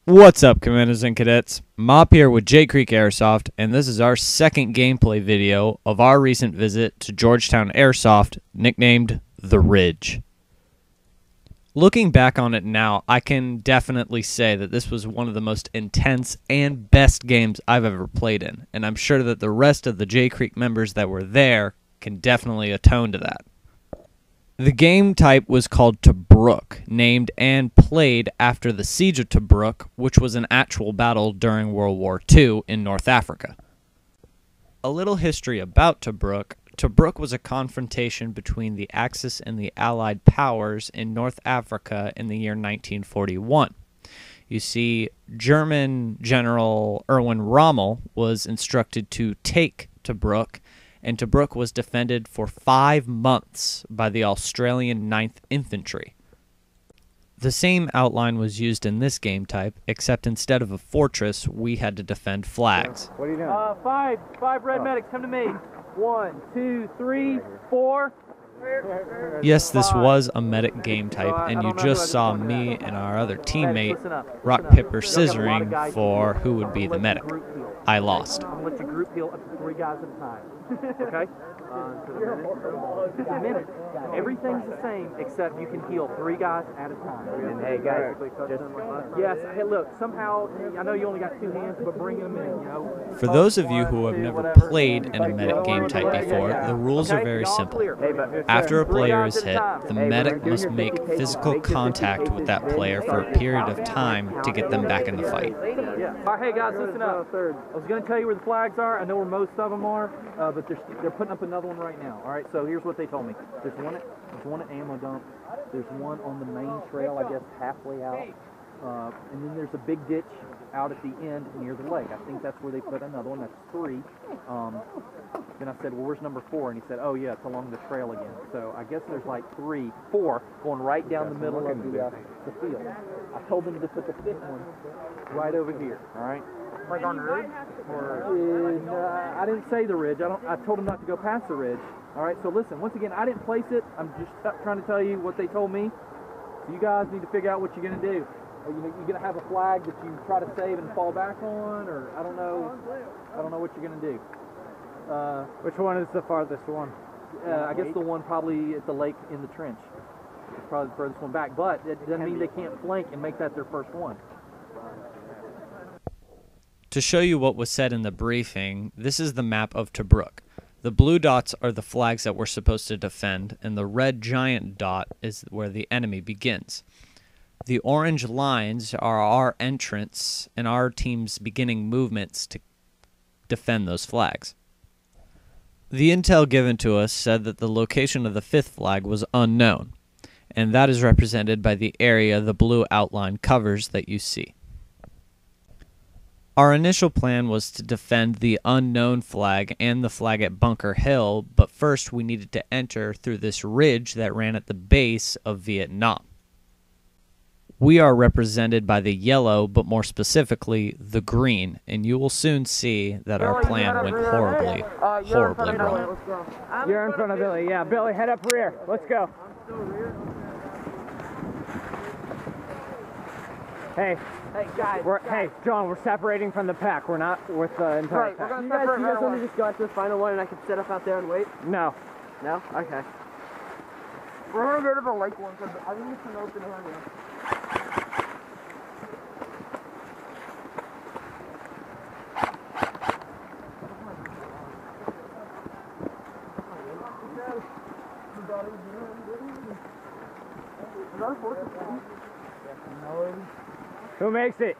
What's up, Commanders and Cadets? Mop here with J Creek Airsoft, and this is our second gameplay video of our recent visit to Georgetown Airsoft, nicknamed The Ridge. Looking back on it now, I can definitely say that this was one of the most intense and best games I've ever played in, and I'm sure that the rest of the J Creek members that were there can definitely atone to that. The game type was called Tobruk, named and played after the Siege of Tobruk, which was an actual battle during World War II in North Africa. A little history about Tobruk. Tobruk was a confrontation between the Axis and the Allied powers in North Africa in the year 1941. You see, German General Erwin Rommel was instructed to take Tobruk, and Tobruk was defended for 5 months by the Australian 9th Infantry. The same outline was used in this game type, except instead of a fortress, we had to defend flags. What are you doing? Five red medics, come to me. 1, 2, 3, 4. Yes, this was a medic game type, and you just saw me and our other teammate rock, paper, scissoring for who would be the medic. I lost. I'm going to let you group heal up to 3 guys at a time. Okay? Just a minute. Everything's the same except you can heal 3 guys at a time. And hey guys, yes, hey look, somehow, I know you only got 2 hands, but bring them in, you know. For those of you who have never played in a medic game type before, the rules are very simple. After a player is hit, the medic must make physical contact with that player for a period of time to get them back in the fight. Yeah. All right, hey guys, listen up. I was going to tell you where the flags are. I know where most of them are, but they're putting up another one right now. All right, so here's what they told me. There's one at ammo dump. There's one on the main trail, I guess, halfway out. And then there's a big ditch out at the end near the lake. I think that's where they put another one. That's 3. Then I said, well, where's number 4? And he said, oh, yeah, it's along the trail again. So I guess there's like 3, 4 going right down the middle of the field. I told them to put the 5th one right over here, all right? like on the ridge? I didn't say the ridge. I told them not to go past the ridge. All right, so listen, once again, I didn't place it. I'm just trying to tell you what they told me. So you guys need to figure out what you're going to do. Are you going to have a flag that you try to save and fall back on, or I don't know what you're going to do. Which one is the farthest one? I guess the one probably at the lake in the trench. It's probably the furthest one back, but it doesn't mean they can't flank and make that their first one. To show you what was said in the briefing, this is the map of Tobruk. The blue dots are the flags that we're supposed to defend, and the red giant dot is where the enemy begins. The orange lines are our entrance and our team's beginning movements to defend those flags. The intel given to us said that the location of the 5th flag was unknown, and that is represented by the area the blue outline covers that you see. Our initial plan was to defend the unknown flag and the flag at Bunker Hill, but first we needed to enter through this ridge that ran at the base of Vietnam. We are represented by the yellow, but more specifically, the green, and you will soon see that our plan went horribly wrong. You're in front of Billy. Yeah, Billy, head up rear. Let's go. Hey. Hey, guys. Hey, John, we're separating from the pack. We're not with the entire pack. You guys want to just go out to the final one and I can set up out there and wait? No. No? Okay. We're going to go to the lake one because I think it's an open area. Who makes it?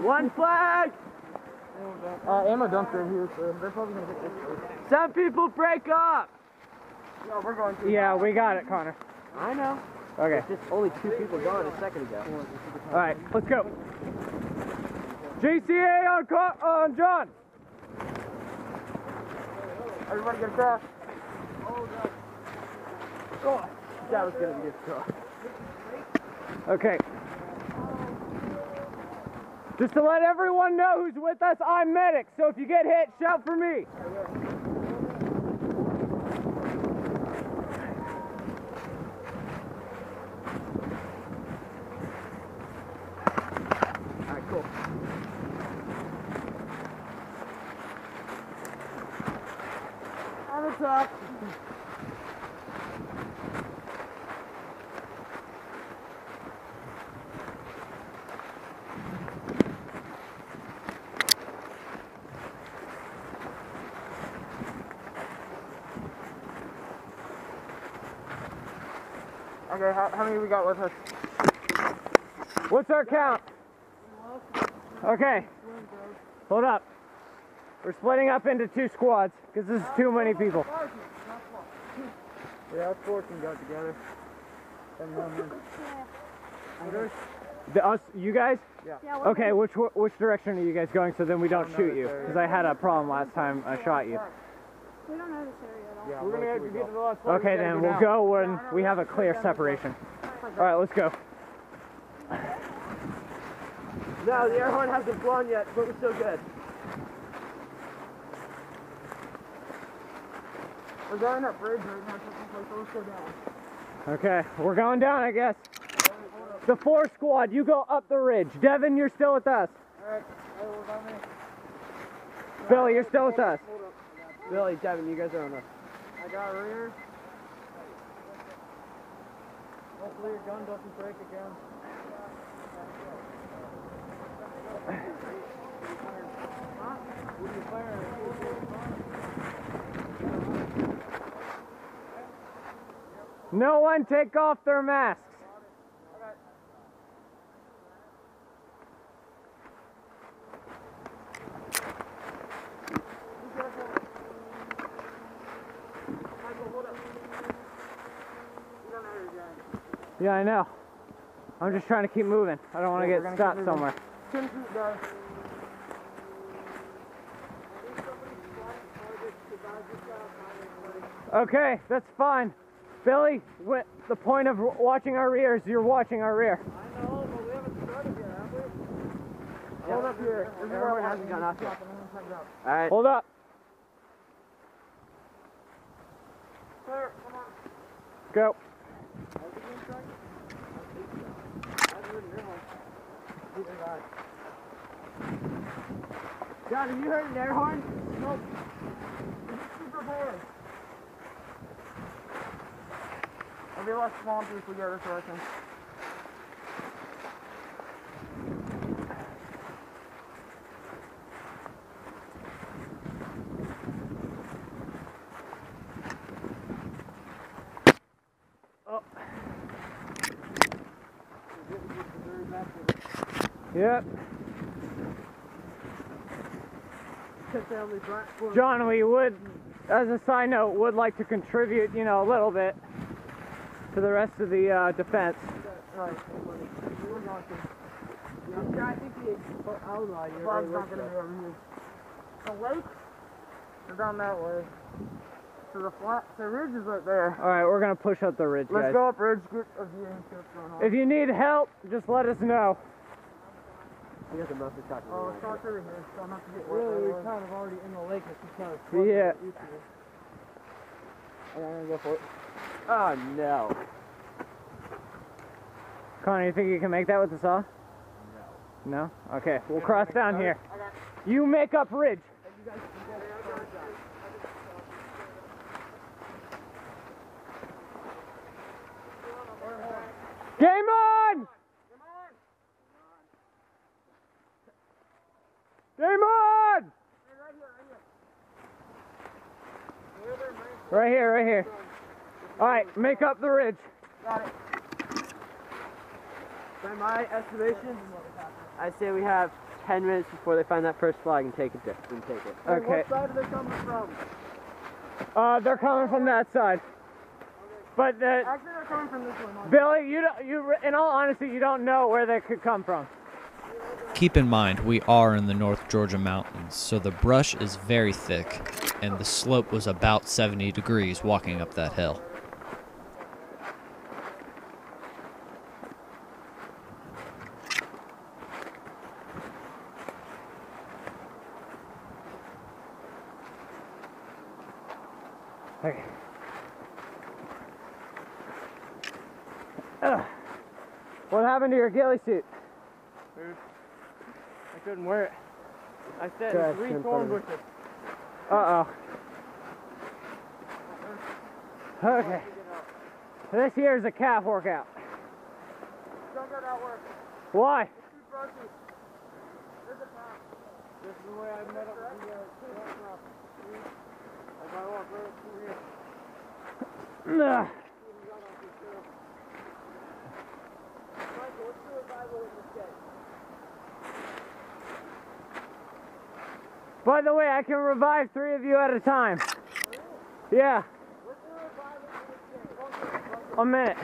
One flag! Ammo dumps are in here, so they're probably going to get this first. Some people break up! Yeah, we're going to. Yeah, we got it, Connor. I know. Okay. Just only 2 people gone a second ago. All right, let's go. GCA on John. Everybody get across. Oh, that was going to be a strong. Okay. Just to let everyone know who's with us, I'm medic, so if you get hit, shout for me. What's up? Okay, how many we got with us? What's our count? Okay. Hold up. We're splitting up into 2 squads because this is too many people. Yeah, us 4 can go together. You guys? Yeah. Okay, which direction are you guys going so then we don't shoot you? Because I had a problem last time I shot you. We don't know this area at all. Yeah, We're gonna have to get to the last spot. Okay, then we'll go when we have a clear separation. All right, let's go. No, the air horn hasn't blown yet, but we're still good. We're going up bridge right now, so let's go down. Okay, we're going down, I guess. The 4 squad, you go up the ridge. Devin, you're still with us. Alright, we're down there. Billy, you're still with us. Billy, Devin, you guys are on us. I got rear. Hopefully your gun doesn't break again. No one take off their masks. Yeah, I know. I'm just trying to keep moving. I don't want to get stopped somewhere. Okay, that's fine. Billy, the point of watching our rear is you're watching our rear. I know, but we haven't started yet, have we? Hold up here. Everyone hasn't gone off yet. Alright. Hold up. Sir, come on. Go. John, have you heard an air horn? Nope. It's super boring. I'll be less swampy if we go this direction. Oh. Yep. John, we would, as a side note, would like to contribute, you know, a little bit to the rest of the defense. Right. Yeah, I think the flag's not going to be over here. The lake is down that way. So the ridge is right there. All right, we're gonna push up the ridge, guys. Let's go up ridge, get a view and see what's going on. If you need help, just let us know. You got the most attack. Oh, it's not over here, so I'm not to get wet. Really, we're kind of already in the lake. It's just kind of Yeah. I'm gonna go for it. Oh no. Connor, you think you can make that with the saw? No. No? Okay, we'll cross down here. You make up ridge. Game on! Game on! Right here, right here. All right, make up the ridge. Got it. By my estimation, I say we have 10 minutes before they find that first flag and take it. Okay. What side are they coming from? They're coming from that side. But Actually, they're coming from this one. Billy, in all honesty, you don't know where they could come from. Keep in mind, we are in the North Georgia mountains, so the brush is very thick, and the slope was about 70 degrees walking up that hill. Okay. What happened to your ghillie suit? I couldn't wear it. I set Good, in 3 good thorn for you. bushes. Uh-oh. Okay. This here is a calf workout. Don't go that way. Why? It's too brushy. There's a path. This is the way I met up with you. I gotta walk right through here. Michael, what's the revival in this game? By the way, I can revive 3 of you at a time. Yeah. What's the revival in this game? A minute.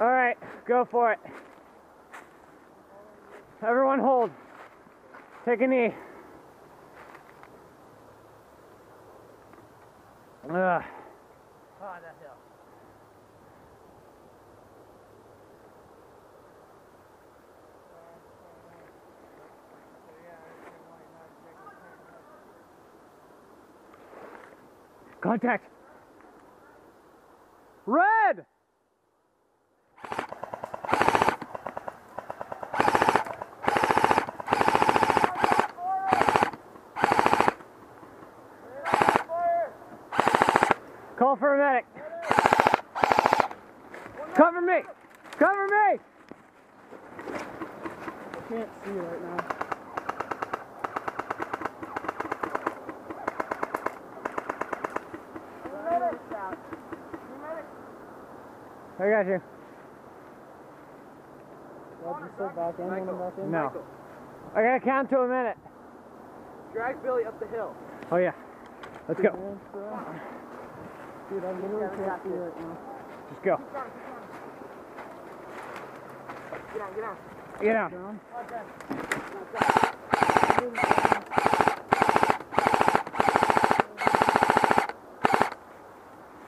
All right, go for it. Everyone hold. Take a knee. Ugh. Ah, that hill. Contact. Red. Call for a medic. Cover me. Cover me. Can't see right now. I got you. No. I gotta count to a minute. Drag Billy up the hill. Oh yeah. Let's go. Dude, I literally can't see right now. Just go. Get down, get down. Get down.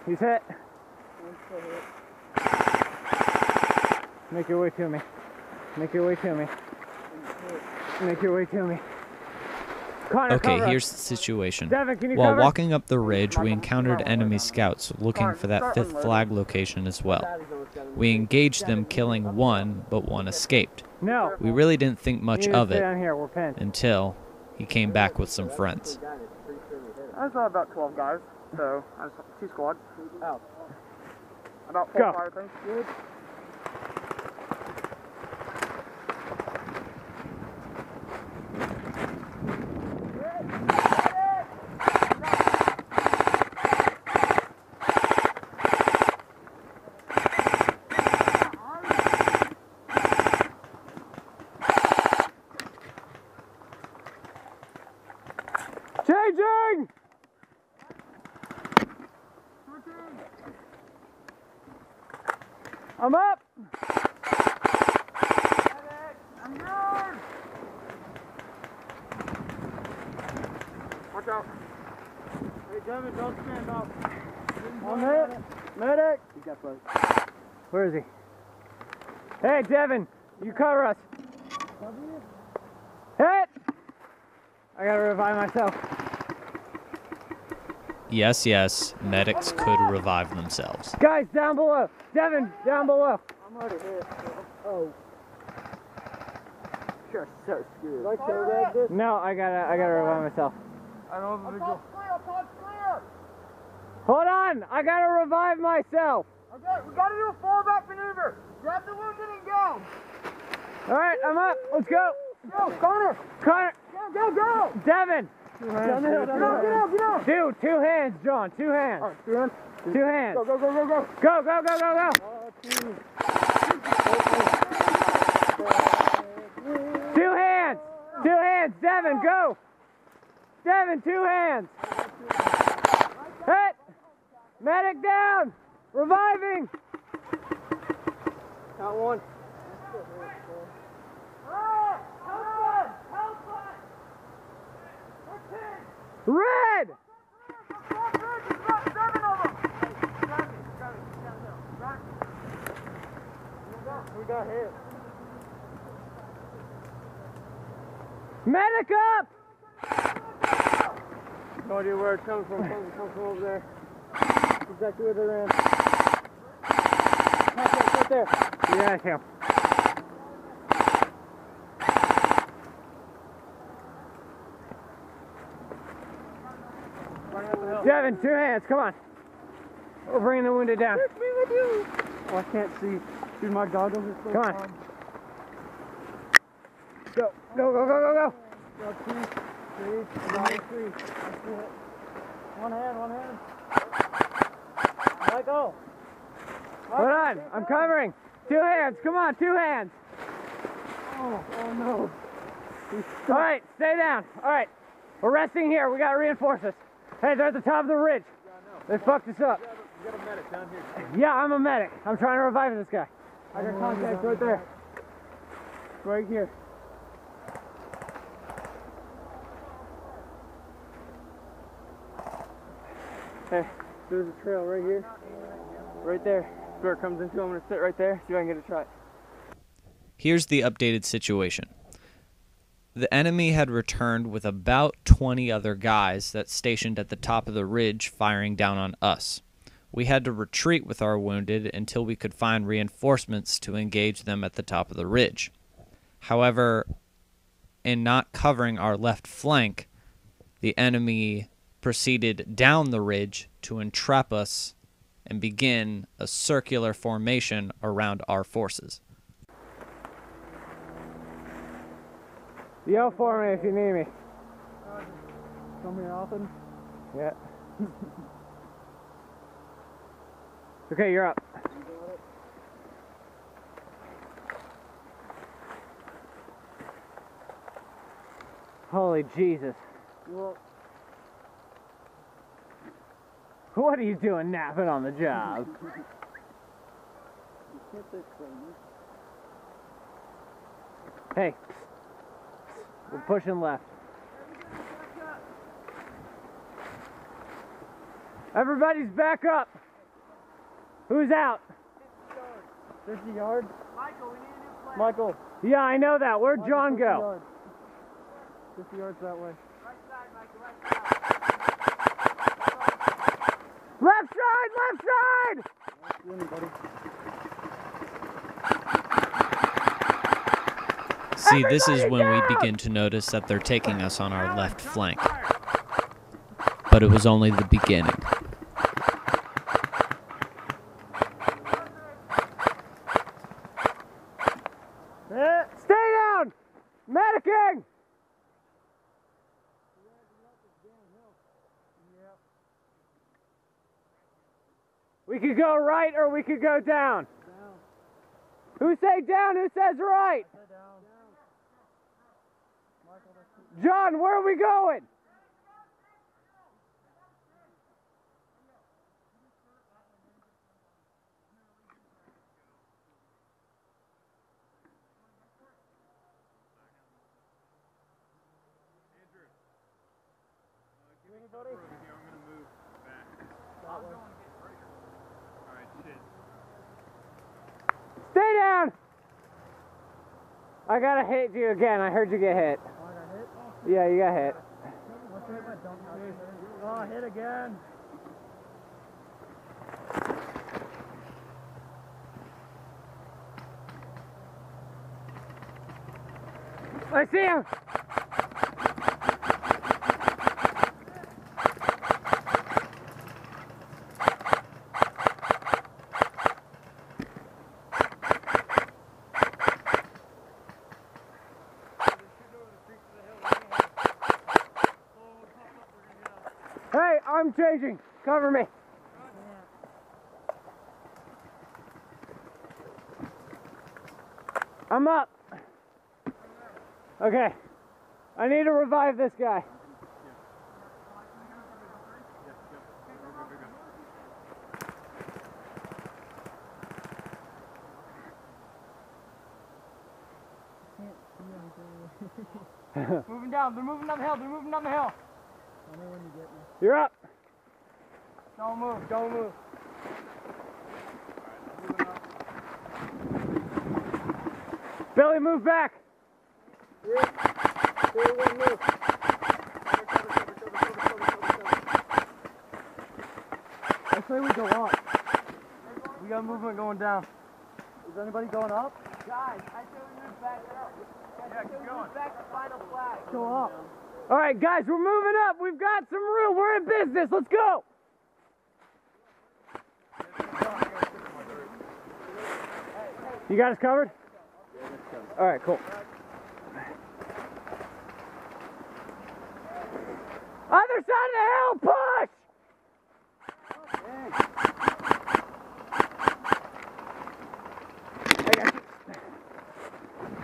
He's hit. Make your way to me. Make your way to me. Make your way to me. Connor, Okay, cover us. here's the situation. Devin, can you While cover? walking up the ridge, we encountered enemy scouts looking for that 5th flag location as well. We engaged them, killing one, but one escaped. No. We really didn't think You much need to of stay it down here. We're pinned. until he came back with some friends. I saw about 12 guys, so I saw 2 squads. Out. About 4 Go. or 5, I think. Good. Changing! I'm up! I'm good! Watch out. Hey, Devin, don't stand up. I'm hit. Medic! He got both. Where is he? Hey, Devin, you cover us. Hit! I gotta revive myself. Yes, yes, medics could revive themselves. Guys, down below. Devin, down below. I'm already hit. Oh. You're so screwed. Like so red this? No, I gotta revive myself. I don't have a big deal. Clear! Hold on, I gotta revive myself. Okay, we gotta do a fallback maneuver. Grab the wounded and go. All right, I'm up. Let's go. Go, Connor. Connor, Go. Devin. Down the hill, get out. Dude, 2 hands, John. 2 hands. All right, 2 hands. 2 hands. Go. Go, go, go, go, go. 2 hands. 2 hands. Devin, go. Devin, 2 hands. Hit. Medic down. Reviving. Count 1. Red. We got hit. Medic up. No idea where it's coming from. It comes from over there. Exactly where they ran. Right there. Yeah, I can. Devin, 2 hands, come on. We're bringing the wounded down. Take me with you. Oh, I can't see. Dude, my goggles are so Come on. Go, go, go, go, go, go. Go, 2, 3. That's it. One hand. Let go. Hold on, I'm covering. 2 hands, come on, 2 hands. Oh no. All right, stay down. All right, we're resting here. We got to reinforce this. Hey, they're at the top of the ridge. They fucked us up. You got a medic down here. Yeah, I'm a medic. I'm trying to revive this guy. I got contact right there. Right here. Hey, there's a trail right here. Right there. Where it comes into. I'm going to sit right there, see if I can get a shot. Here's the updated situation. The enemy had returned with about 20 other guys that stationed at the top of the ridge firing down on us. We had to retreat with our wounded until we could find reinforcements to engage them at the top of the ridge. However, in not covering our left flank, the enemy proceeded down the ridge to entrap us and begin a circular formation around our forces. Yell for me if you need me. Come here often. Yeah. Okay, you're up. Holy Jesus. Well, What are you doing napping on the job? Hey. We're pushing left. Everybody's back up. Who's out? 50 yards. Michael, we need a new flag. Michael. Yeah, I know that. Where'd John 50 go? yards. 50 yards that way. Right side, Michael, right side. Left side! Left side! I don't see anybody. See, this is when we begin to notice that they're taking us on our left flank. But it was only the beginning. Stay down! Medicing! We could go right or we could go down. Who say down? Who says right? John, where are we going? Stay down! I gotta hit you again. I heard you get hit. Oh, I got hit? Yeah, you got hit. What's hit my dump house? Oh, hit again. I see him! Hey, I'm changing. Cover me. I'm up. Okay. I need to revive this guy. Moving down. They're moving down the hill. They're moving down the hill. I know when you get me. You're up. Don't move. Don't move. Billy, move back. I say we go up. We got movement going down. Is anybody going up? Guys, I say we move back up. Yeah, keep going. Back to final flag. Go up. All right, guys, we're moving up. We've got some room. We're in business. Let's go. You got us covered? All right, cool. Other side of the hill, push! I got you.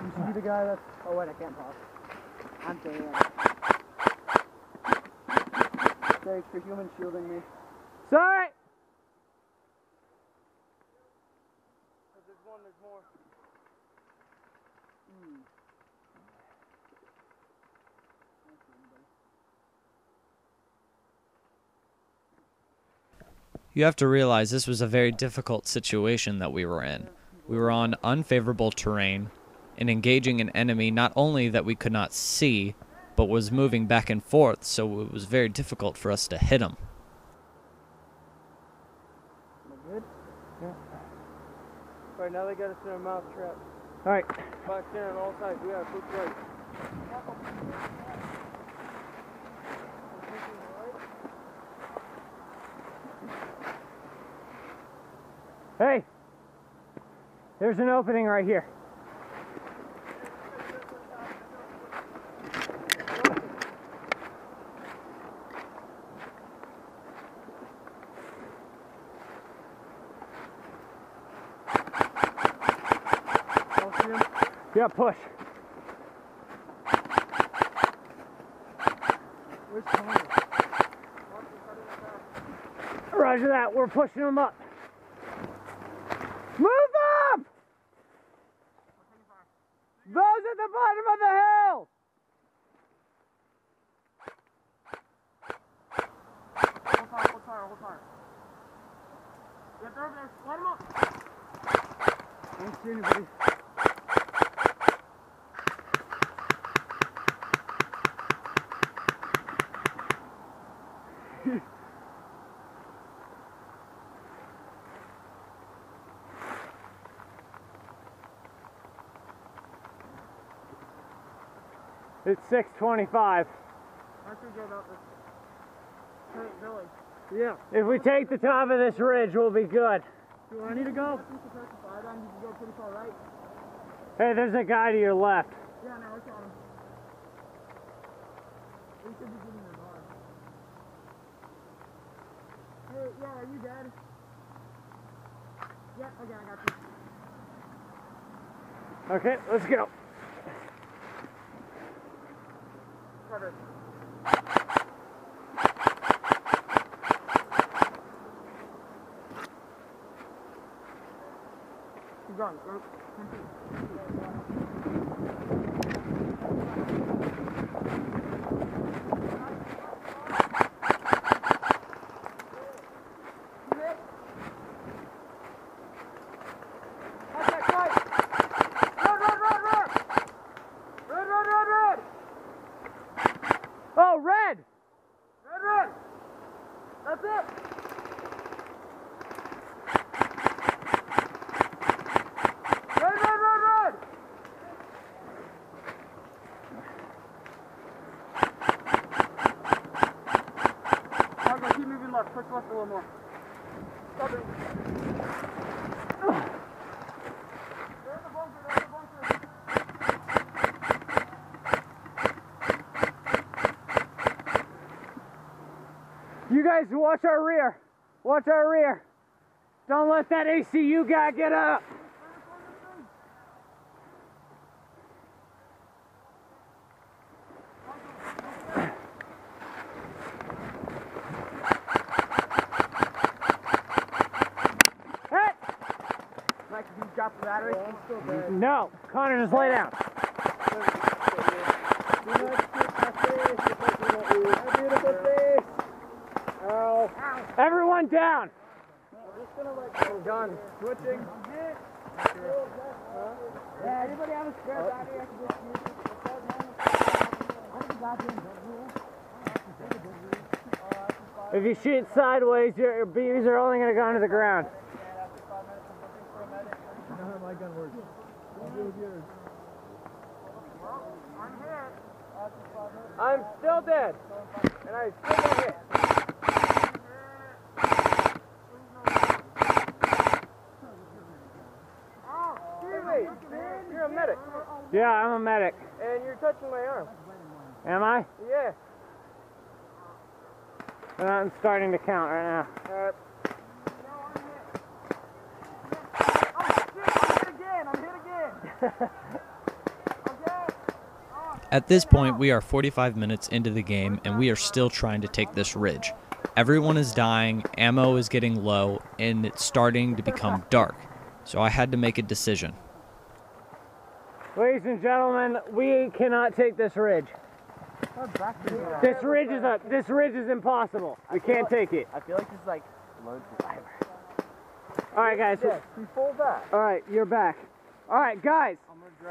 You see the guy that's... Oh, wait, I can't pause. I'm dead. Thanks for human shielding me. Sorry! There's one, there's more. You have to realize this was a very difficult situation that we were in. We were on unfavorable terrain and engaging an enemy not only that we could not see, but was moving back and forth, so it was very difficult for us to hit him. Good? Yeah. Alright, now they got us in a mouth trap. Alright. Box in on all sides. We got a quick right. Hey! There's an opening right here. Yeah, push. Where's Connor? Roger that. We're pushing them up. Move up! Those at the bottom of the hill! Hold fire. Get over there. Light him up. Don't see anybody. It's 6:25. I should get out this village. Yeah. If we take the top of this ridge, we'll be good. Do I need to go? You can go pretty far right. Hey, there's a guy to your left. Yeah, no, it's on him. We should be getting the bar. Hey, yeah, are you dead? Yeah, okay, I got you. Okay, let's go. Carter. Keep going. Go. Oh, red! Red! That's it! Red! Okay, keep moving left. Push left a little more. Stop it. They're in the bunker. You guys watch our rear. Watch our rear. Don't let that ACU guy get up. Hey! Mike, did you drop the battery? Yeah, I'm still bad. No, Connor, just lay down. Everyone down. I'm done. Switching. Yeah, anybody have a spare battery I can just use? If you shoot sideways, your bees are only going to go into the ground. My gun works. I'm hit. I'm still dead. And I still got hit. Hey, you're a medic. Yeah, I'm a medic. And you're touching my arm. Am I? Yeah. I'm starting to count right now. Alright. I'm hit again. At this point, we are 45 minutes into the game, and we are still trying to take this ridge. Everyone is dying, ammo is getting low, and it's starting to become dark. So I had to make a decision. Ladies and gentlemen, we cannot take this ridge. This ridge is impossible. We can't take it. I feel like this is like Lone Survivor. All right, guys. We fall back. All right, you're back. All right, guys.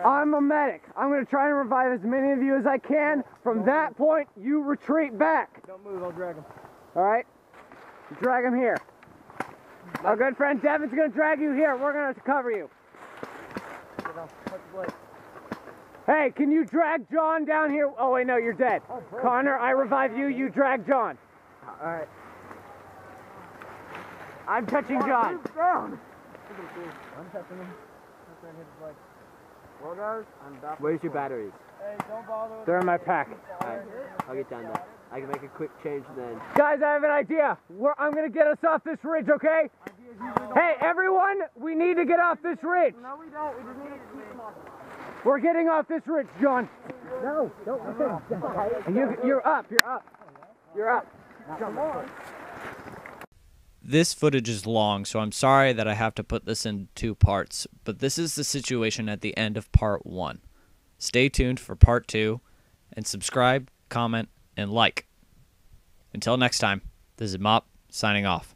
I'm a medic. I'm going to try and revive as many of you as I can. From that point, you retreat back. Don't move, I'll drag him. All right? Drag him here. Our good friend Devin's going to drag you here. We're going to cover you. Hey, can you drag John down here? Oh, wait, no, you're dead. Connor, I revive you. You drag John. All right. I'm touching John. Move down. I'm touching him. Well, guys, I'm back. Where's your batteries? Hey, don't bother. They're in my pack. Alright, I'll get down there. I can make a quick change then. Guys, I have an idea. I'm going to get us off this ridge, okay? Hey, everyone, we need to get off this ridge. No, we don't. We just need to keep him off. We're getting off this ridge, John. No, don't. You're up. You're up. You're up. Come on. This footage is long, so I'm sorry that I have to put this in 2 parts, but this is the situation at the end of part 1. Stay tuned for part 2, and subscribe, comment, and like. Until next time, this is Mop, signing off.